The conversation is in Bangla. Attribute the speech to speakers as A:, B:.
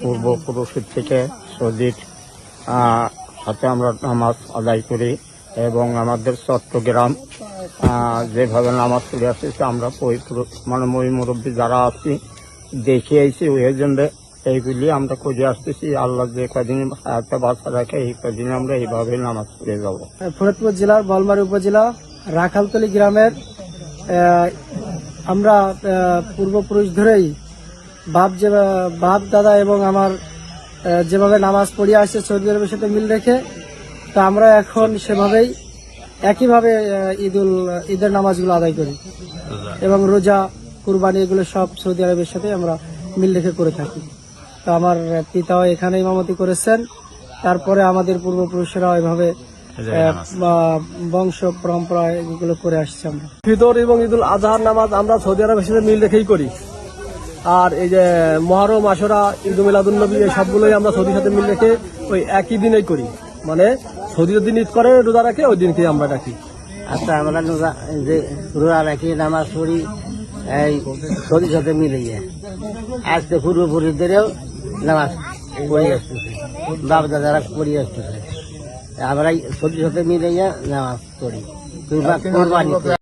A: পূর্বপুরুষের থেকে সৌদির হাতে আমরা নামাজ আদায় করি এবং আমাদের চট্টগ্রাম যেভাবে নামাজ পড়ে আসতেছি আমরা মানে মই মুরব্বী যারা আছি দেখে আইছি ওই জন্য এইগুলি আমরা করে আসতেছি। আল্লাহ যে কদিন হাতে বাচ্চা রাখে এই কদিন আমরা এইভাবে নামাজ পড়ে যাবো।
B: ফরিদপুর জেলার বলমারী উপজেলা রাখালতলী গ্রামের আমরা পূর্বপুরুষ ধরেই বাপ দাদা এবং আমার যেভাবে নামাজ পড়ে আসছে সৌদি আরবের সাথে মিল রেখে, তা আমরা এখন সেভাবেই একইভাবে ঈদের নামাজগুলো আদায় করি এবং রোজা কুরবানি এগুলো সব সৌদি আরবের সাথে আমরা মিল রেখে করে থাকি। তো আমার পিতাও এখানে ইমামতি করেছেন, তারপরে আমাদের পূর্বপুরুষেরা এভাবে বংশ পরম্পরা এগুলো করে আসছে। আমরা
C: ফিতর এবং ঈদুল আজহার নামাজ আমরা সৌদি আরবের সাথে মিল রেখেই করি। আর এই যে মহরম, আশুরা, ঈদ মিলাদুন নবী এই সবগুলোই আমরা সৌদির সাথে মিল রেখে ওই একই দিনেই করি। মানে সৌদি দিন ঈদ করে রোজা রাখে ওই দিনকে আমরা রাখি।
B: আচ্ছা, আমরা রোজা রাখি, নামাজ পড়ি এই সৌদির সাথে মিলে গিয়ে আজকে পূর্বপুরুষদেরও নামাজ পড়ে আসতেছে, বাপ দাদারা পড়ে আসতেছে, আমরা সৌদির সাথে মিলে গিয়ে নামাজ পড়ি।